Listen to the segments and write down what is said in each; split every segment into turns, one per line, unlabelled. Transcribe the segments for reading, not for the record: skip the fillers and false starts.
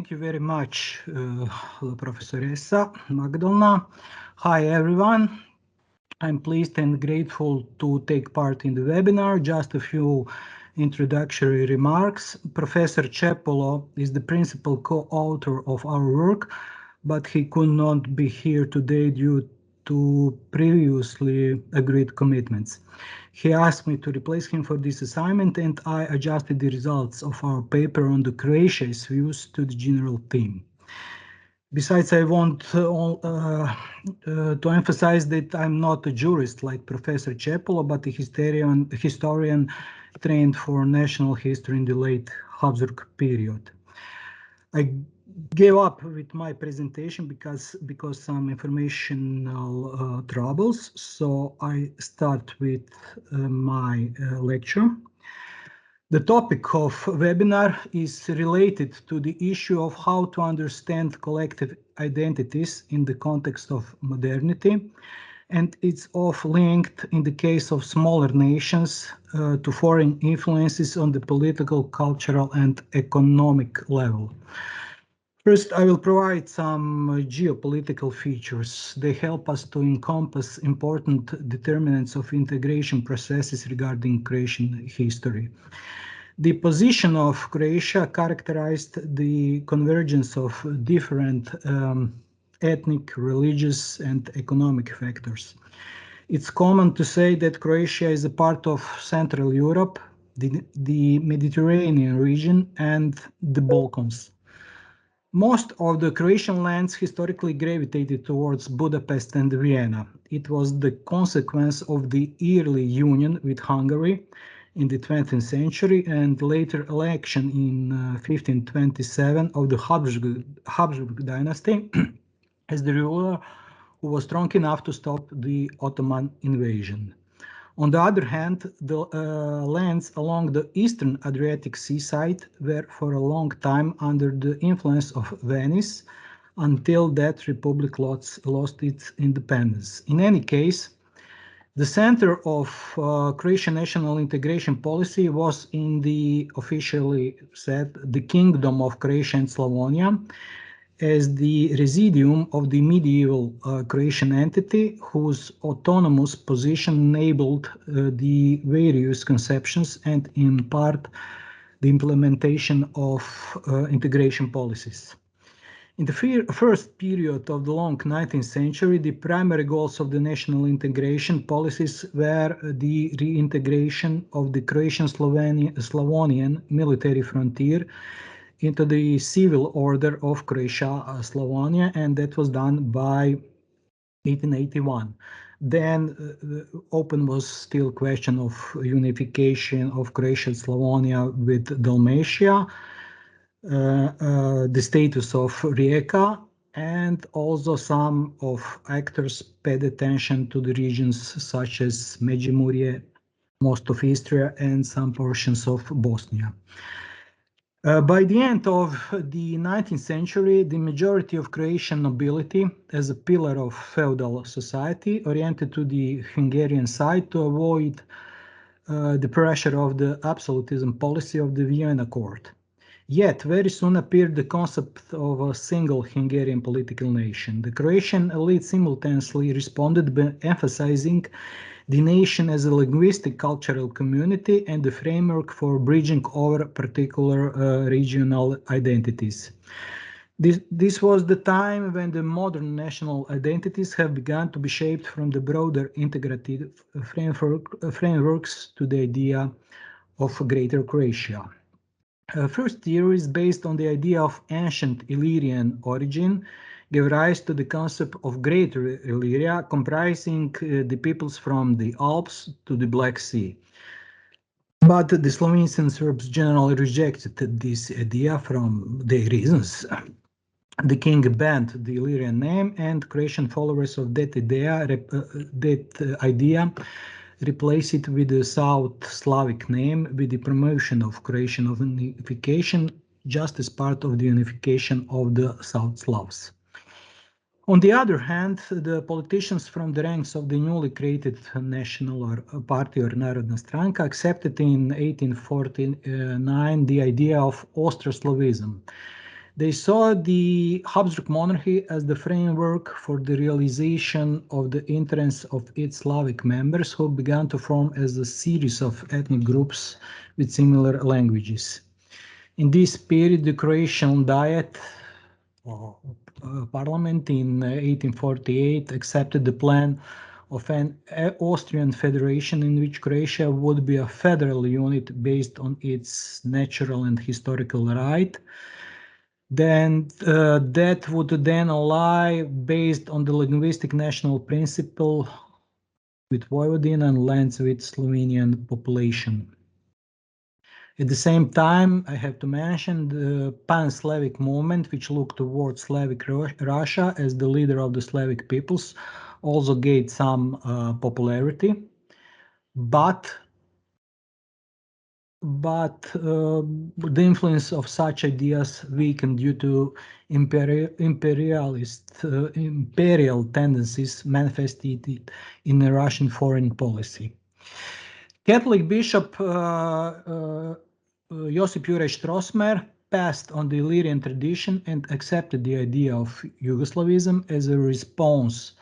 Thank you very much, Professoressa Magdalena. Hi, everyone. I'm pleased and grateful to take part in the webinar. Just a few introductory remarks. Professor Cepolo is the principal co-author of our work, but he could not be here today due to previously agreed commitments. He asked me to replace him for this assignment, and I adjusted the results of our paper on the Croatia's views to the general theme. Besides, I want to emphasize that I'm not a jurist like Professor Cepolo, but a historian trained for national history in the late Habsburg period. I gave up with my presentation because some informational troubles, so I start with my lecture. The topic of webinar is related to the issue of how to understand collective identities in the context of modernity, and it's of linked in the case of smaller nations to foreign influences on the political, cultural, and economic level. First, I will provide some geopolitical features. They help us to encompass important determinants of integration processes regarding Croatian history. The position of Croatia characterized the convergence of different ethnic, religious, and economic factors. It's common to say that Croatia is a part of Central Europe, the Mediterranean region, and the Balkans. Most of the Croatian lands historically gravitated towards Budapest and Vienna. It was the consequence of the early union with Hungary in the 20th century and later election in 1527 of the Habsburg dynasty as the ruler who was strong enough to stop the Ottoman invasion. On the other hand, the lands along the eastern Adriatic seaside were for a long time under the influence of Venice until that republic lost its independence. In any case, the center of Croatian national integration policy was in the, officially said, the Kingdom of Croatia and Slavonia, as the residuum of the medieval Croatian entity whose autonomous position enabled the various conceptions and in part the implementation of integration policies. In the first period of the long 19th century, the primary goals of the national integration policies were the reintegration of the Croatian-Slavonian military frontier into the civil order of Croatia, Slavonia, and that was done by 1881. Then open was still question of unification of Croatia and Slavonia with Dalmatia, the status of Rijeka, and also some of actors paid attention to the regions such as Međimurje, most of Istria, and some portions of Bosnia. By the end of the 19th century, the majority of Croatian nobility, as a pillar of feudal society, oriented to the Hungarian side to avoid the pressure of the absolutism policy of the Vienna Court. Yet, very soon appeared the concept of a single Hungarian political nation. The Croatian elite simultaneously responded by emphasizing the nation as a linguistic cultural community and the framework for bridging over particular regional identities. This was the time when the modern national identities have begun to be shaped from the broader integrative frameworks to the idea of Greater Croatia. First theory is based on the idea of ancient Illyrian origin, gave rise to the concept of Greater Illyria, comprising the peoples from the Alps to the Black Sea. But the Slovenes and Serbs generally rejected this idea from their reasons. The king banned the Illyrian name, and Croatian followers of that idea replace it with the South Slavic name with the promotion of Croatian unification just as part of the unification of the South Slavs. On the other hand, the politicians from the ranks of the newly created national party or Narodna Stranka accepted in 1849 the idea of Austro-Slavism. They saw the Habsburg monarchy as the framework for the realization of the interests of its Slavic members, who began to form as a series of ethnic groups with similar languages. In this period, the Croatian Diet Parliament in 1848 accepted the plan of an Austrian federation in which Croatia would be a federal unit based on its natural and historical right. Then that would then lie based on the linguistic national principle with Vojvodina and lands with Slovenian population. At the same time, I have to mention the pan-Slavic movement, which looked towards Slavic Russia as the leader of the Slavic peoples, also gained some popularity, but the influence of such ideas weakened due to imperial tendencies manifested in the Russian foreign policy. Catholic Bishop Josip Juraj Strossmayer passed on the Illyrian tradition and accepted the idea of Yugoslavism as a response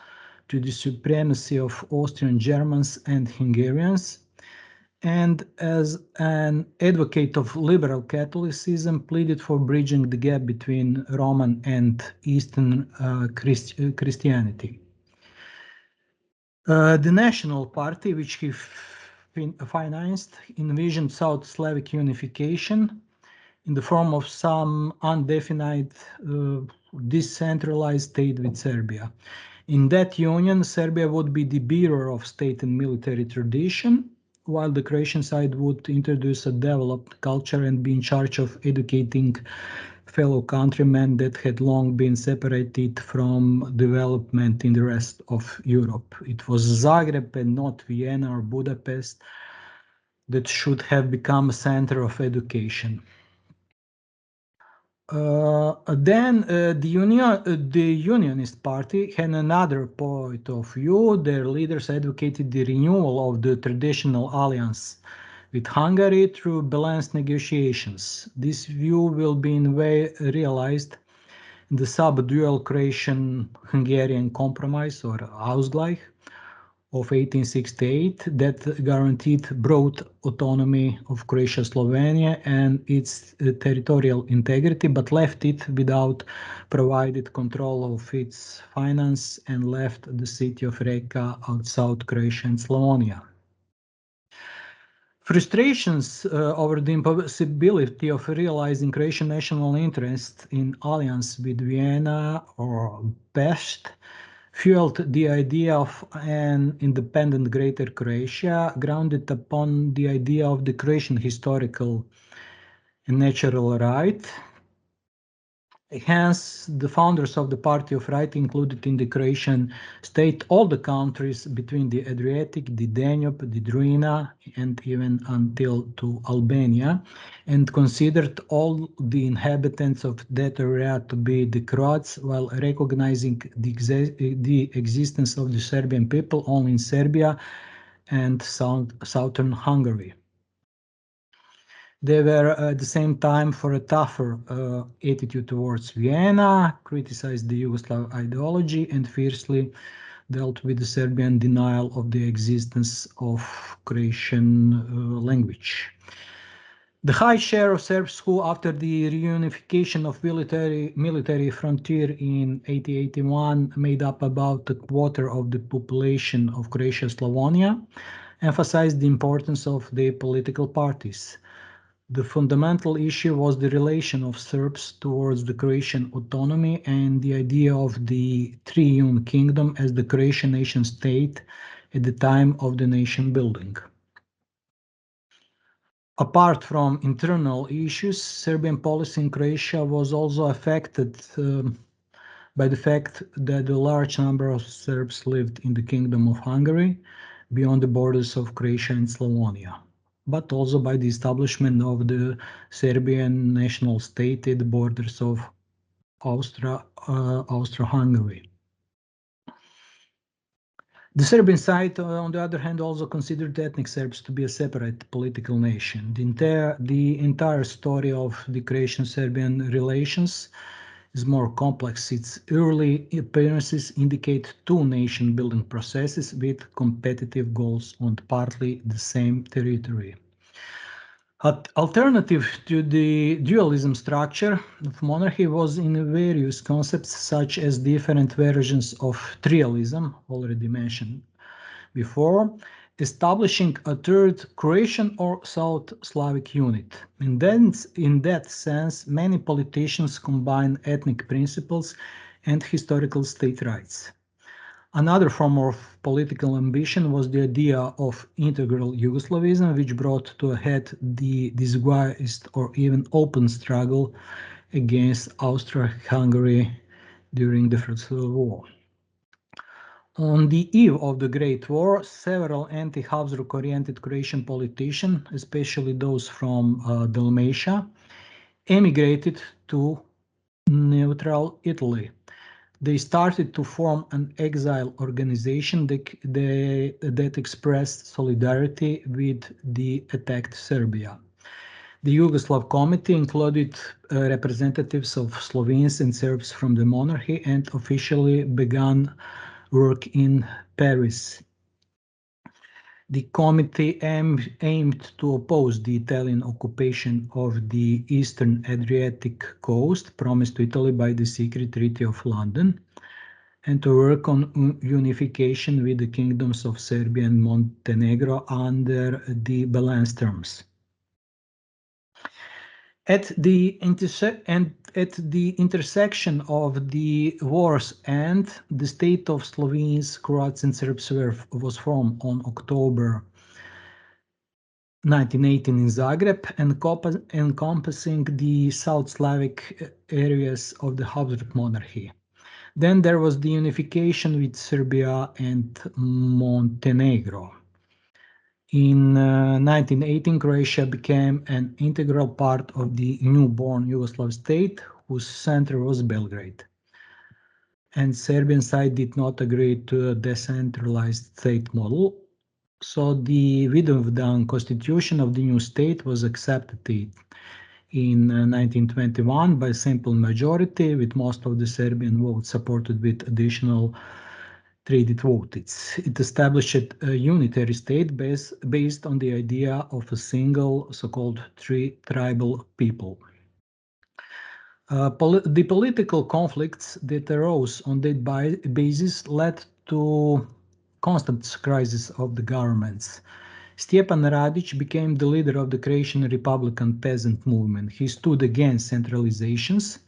to the supremacy of Austrian Germans and Hungarians, and as an advocate of liberal Catholicism, pleaded for bridging the gap between Roman and Eastern Christianity. The National Party, which he financed, envisioned South Slavic unification in the form of some undefined decentralized state with Serbia. In that union, Serbia would be the bearer of state and military tradition, while the Croatian side would introduce a developed culture and be in charge of educating fellow countrymen that had long been separated from development in the rest of Europe. It was Zagreb and not Vienna or Budapest that should have become a center of education. The Unionist Party had another point of view. Their leaders advocated the renewal of the traditional alliance with Hungary through balanced negotiations. This view will be in a way realized in the sub-dual Croatian-Hungarian compromise or Ausgleich of 1868 that guaranteed broad autonomy of Croatia-Slovenia and its territorial integrity, but left it without provided control of its finance and left the city of Rijeka outside Croatia and Slavonia. Frustrations over the impossibility of realizing Croatian national interest in alliance with Vienna or Pest fueled the idea of an independent Greater Croatia, grounded upon the idea of the Croatian historical and natural right. Hence, the founders of the Party of Right included in the Croatian state all the countries between the Adriatic, the Danube, the Drina, and even until to Albania, and considered all the inhabitants of that area to be the Croats, while recognizing the existence of the Serbian people only in Serbia and southern Hungary. They were at the same time for a tougher attitude towards Vienna, criticized the Yugoslav ideology, and fiercely dealt with the Serbian denial of the existence of Croatian language. The high share of Serbs who, after the reunification of military frontier in 1881, made up about a quarter of the population of Croatia-Slavonia, emphasized the importance of the political parties. The fundamental issue was the relation of Serbs towards the Croatian autonomy and the idea of the triune kingdom as the Croatian nation state at the time of the nation building. Apart from internal issues, Serbian policy in Croatia was also affected by the fact that a large number of Serbs lived in the Kingdom of Hungary beyond the borders of Croatia and Slavonia, but also by the establishment of the Serbian national state at the borders of Austro-Hungary. The Serbian side, on the other hand, also considered ethnic Serbs to be a separate political nation. The entire story of the Croatian-Serbian relations is more complex. Its early appearances indicate two nation-building processes with competitive goals on partly the same territory. Alternative to the dualism structure of monarchy was in various concepts such as different versions of trialism, already mentioned before, establishing a third Croatian or South Slavic unit. In that sense, many politicians combine ethnic principles and historical state rights. Another form of political ambition was the idea of integral Yugoslavism, which brought to a head the disguised or even open struggle against Austria-Hungary during the First World War. On the eve of the Great War, several anti-Habsburg-oriented Croatian politicians, especially those from Dalmatia, emigrated to neutral Italy. They started to form an exile organization that expressed solidarity with the attacked Serbia. The Yugoslav Committee included representatives of Slovenes and Serbs from the monarchy and officially began work in Paris. The committee aimed to oppose the Italian occupation of the eastern Adriatic coast promised to Italy by the Secret Treaty of London, and to work on unification with the kingdoms of Serbia and Montenegro under the balanced terms. At the intersection of the wars and the state of Slovenes, Croats, and Serbs was formed on October 1918 in Zagreb, encompassing the South Slavic areas of the Habsburg monarchy. Then there was the unification with Serbia and Montenegro. In 1918, Croatia became an integral part of the newborn Yugoslav state, whose center was Belgrade. And Serbian side did not agree to a decentralized state model, so the Vidovdan constitution of the new state was accepted in 1921 by simple majority, with most of the Serbian votes supported with additional traded votes. It established a unitary state based on the idea of a single so-called tribal people. The political conflicts that arose on that basis led to constant crisis of the governments. Stjepan Radić became the leader of the Croatian Republican peasant movement. He stood against centralizations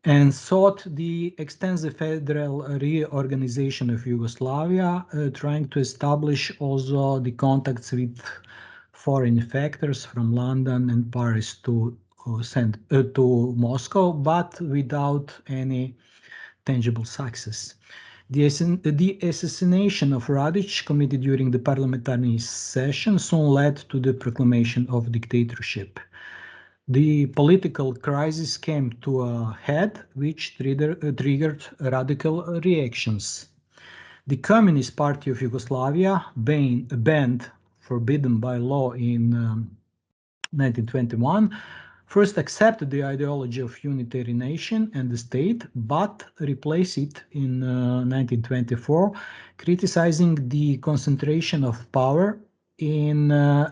and sought the extensive federal reorganization of Yugoslavia, trying to establish also the contacts with foreign factors from London and Paris to Moscow, but without any tangible success. The assassination of Radić, committed during the parliamentary session, soon led to the proclamation of dictatorship. The political crisis came to a head, which triggered radical reactions. The Communist Party of Yugoslavia, banned, forbidden by law in 1921, first accepted the ideology of unitary nation and the state, but replaced it in 1924, criticizing the concentration of power in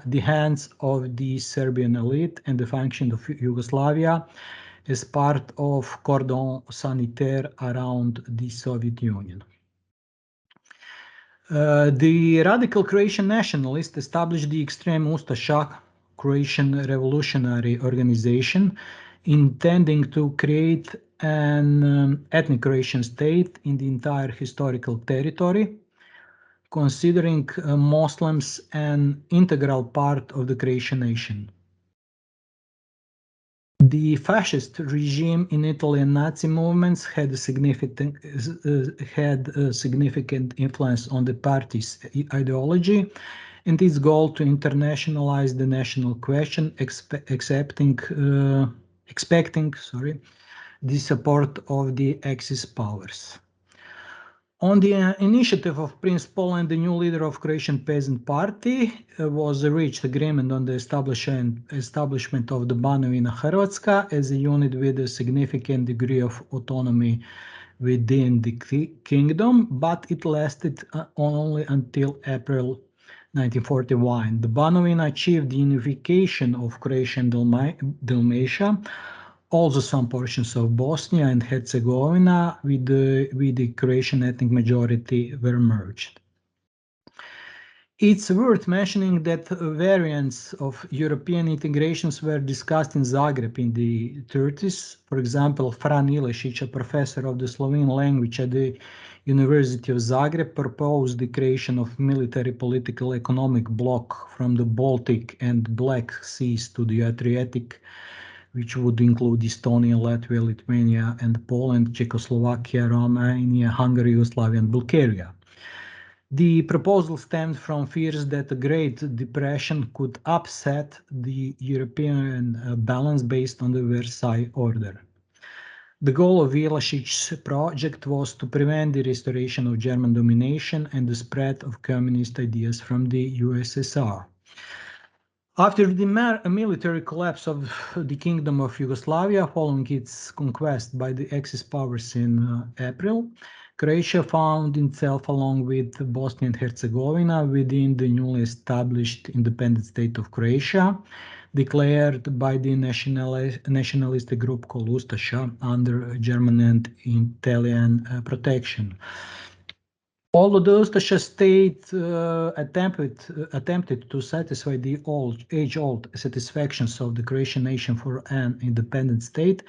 the hands of the Serbian elite and the function of Yugoslavia as part of cordon sanitaire around the Soviet Union. The radical Croatian nationalists established the extreme Ustaša Croatian Revolutionary Organization, intending to create an ethnic Croatian state in the entire historical territory, considering Muslims an integral part of the Croatian nation. The fascist regime in Italy and Nazi movements had a significant influence on the party's ideology and its goal to internationalize the national question, expecting the support of the Axis powers. On the initiative of Prince Poland, the new leader of Croatian Peasant Party, was reached agreement on the establishment of the Banovina Hrvatska as a unit with a significant degree of autonomy within the kingdom, but it lasted only until April 1941. The Banovina achieved the unification of Croatian Dalmatia, also some portions of Bosnia and Herzegovina with the Croatian ethnic majority were merged. It's worth mentioning that variants of European integrations were discussed in Zagreb in the 30s. For example, Fran Ilešić, a professor of the Slovene language at the University of Zagreb, proposed the creation of military political economic bloc from the Baltic and Black Seas to the Adriatic, which would include Estonia, Latvia, Lithuania, and Poland, Czechoslovakia, Romania, Hungary, Yugoslavia, and Bulgaria. The proposal stemmed from fears that the Great Depression could upset the European balance based on the Versailles Order. The goal of Ilešić's project was to prevent the restoration of German domination and the spread of communist ideas from the USSR. After the military collapse of the Kingdom of Yugoslavia following its conquest by the Axis powers in April, Croatia found itself, along with Bosnia and Herzegovina, within the newly established independent state of Croatia, declared by the nationalistic group called Ustasha under German and Italian protection. Although the Ustasha state attempted to satisfy the age-old satisfactions of the Croatian nation for an independent state,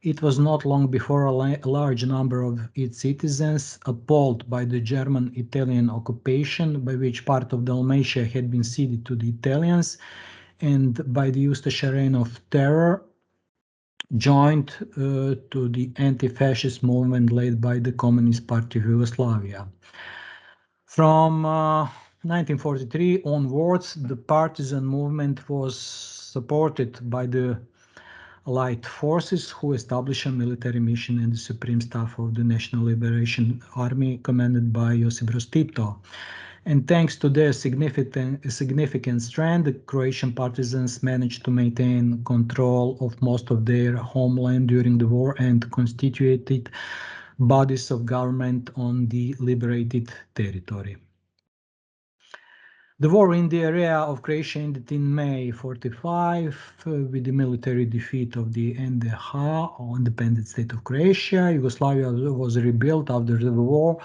it was not long before a large number of its citizens, appalled by the German-Italian occupation, by which part of Dalmatia had been ceded to the Italians, and by the Ustasha reign of terror, joined to the anti-fascist movement led by the Communist Party of Yugoslavia. From 1943 onwards, the partisan movement was supported by the Allied forces, who established a military mission in the Supreme Staff of the National Liberation Army, commanded by Josip Broz Tito. And thanks to their significant strength, the Croatian partisans managed to maintain control of most of their homeland during the war and constituted bodies of government on the liberated territory. The war in the area of Croatia ended in May 1945 with the military defeat of the NDH, or Independent State of Croatia. Yugoslavia was rebuilt after the war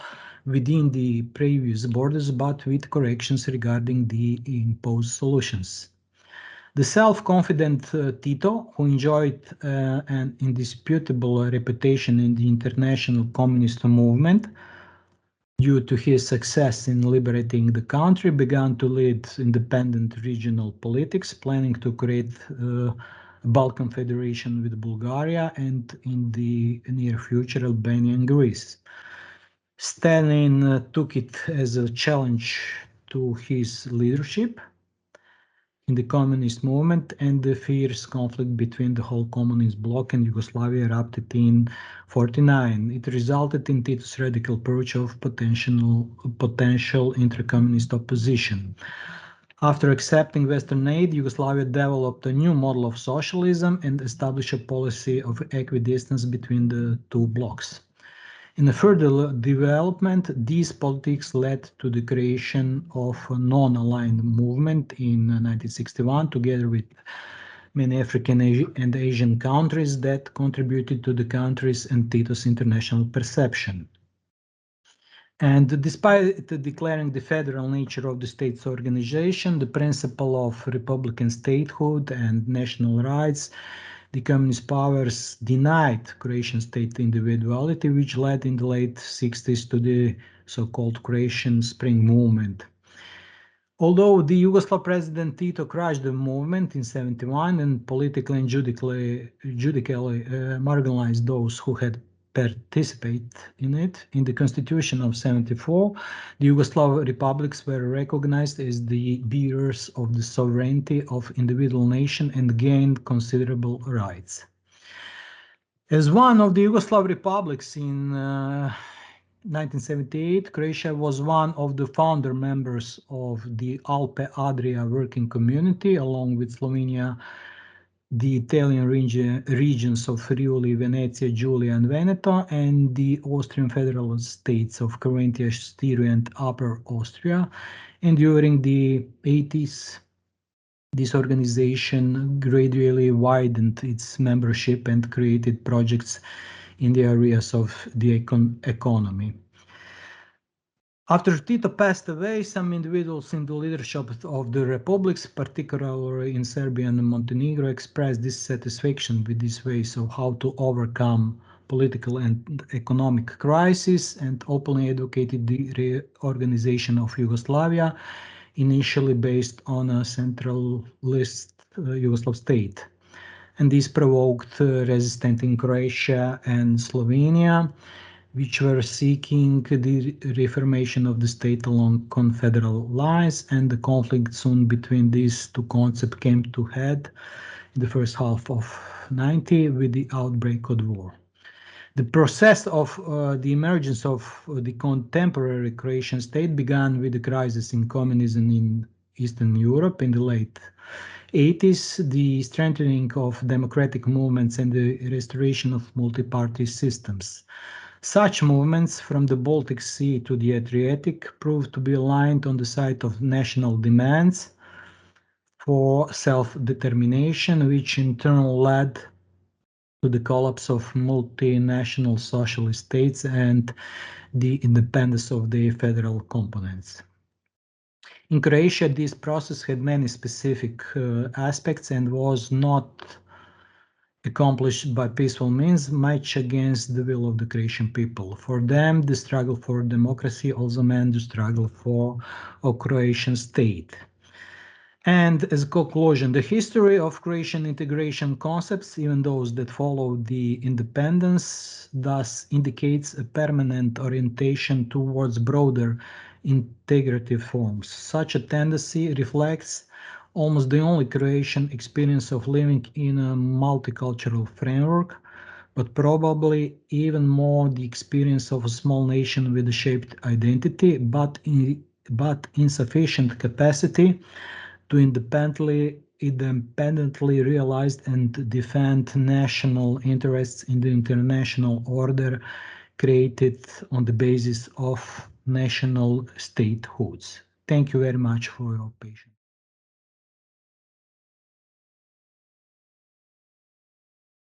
within the previous borders, but with corrections regarding the imposed solutions. The self-confident Tito, who enjoyed an indisputable reputation in the international communist movement due to his success in liberating the country, began to lead independent regional politics, planning to create a Balkan Federation with Bulgaria and, in the near future, Albania and Greece. Stalin took it as a challenge to his leadership in the communist movement, and the fierce conflict between the whole communist bloc and Yugoslavia erupted in 1949. It resulted in Tito's radical approach of potential inter-communist opposition. After accepting Western aid, Yugoslavia developed a new model of socialism and established a policy of equidistance between the two blocs. In the further development, these politics led to the creation of a non-aligned movement in 1961, together with many African and Asian countries that contributed to the country's and Tito's international perception. And despite declaring the federal nature of the state's organization, the principle of republican statehood and national rights, the communist powers denied Croatian state individuality, which led in the late 60s to the so-called Croatian Spring movement. Although the Yugoslav president Tito crushed the movement in 1971 and politically and judicially marginalized those who had participated in it, in the constitution of 1974, the Yugoslav republics were recognized as the bearers of the sovereignty of individual nation and gained considerable rights. As one of the Yugoslav republics in 1978, Croatia was one of the founder members of the Alpe-Adria working community, along with Slovenia, the Italian regions of Friuli, Venezia, Giulia, and Veneto, and the Austrian federal states of Carinthia, Styria, and Upper Austria. And during the 80s, this organization gradually widened its membership and created projects in the areas of the economy. After Tito passed away, some individuals in the leadership of the republics, particularly in Serbia and Montenegro, expressed dissatisfaction with these ways of how to overcome political and economic crisis, and openly advocated the reorganization of Yugoslavia, initially based on a centralist Yugoslav state. And this provoked resistance in Croatia and Slovenia, which were seeking the reformation of the state along confederal lines, and the conflict soon between these two concepts came to head in the first half of 90 with the outbreak of the war. The process of the emergence of the contemporary Croatian state began with the crisis in communism in Eastern Europe in the late 80s, the strengthening of democratic movements, and the restoration of multi-party systems. Such movements from the Baltic Sea to the Adriatic proved to be aligned on the side of national demands for self-determination, which in turn led to the collapse of multinational socialist states and the independence of the federal components. In Croatia, this process had many specific aspects and was not accomplished by peaceful means, much against the will of the Croatian people. For them, the struggle for democracy also meant the struggle for a Croatian state. And as a conclusion, the history of Croatian integration concepts, even those that followed the independence, thus indicates a permanent orientation towards broader integrative forms. Such a tendency reflects almost the only Croatian experience of living in a multicultural framework, but probably even more the experience of a small nation with a shaped identity, but insufficient capacity to independently realize and defend national interests in the international order created on the basis of national statehoods. Thank you very much for your patience.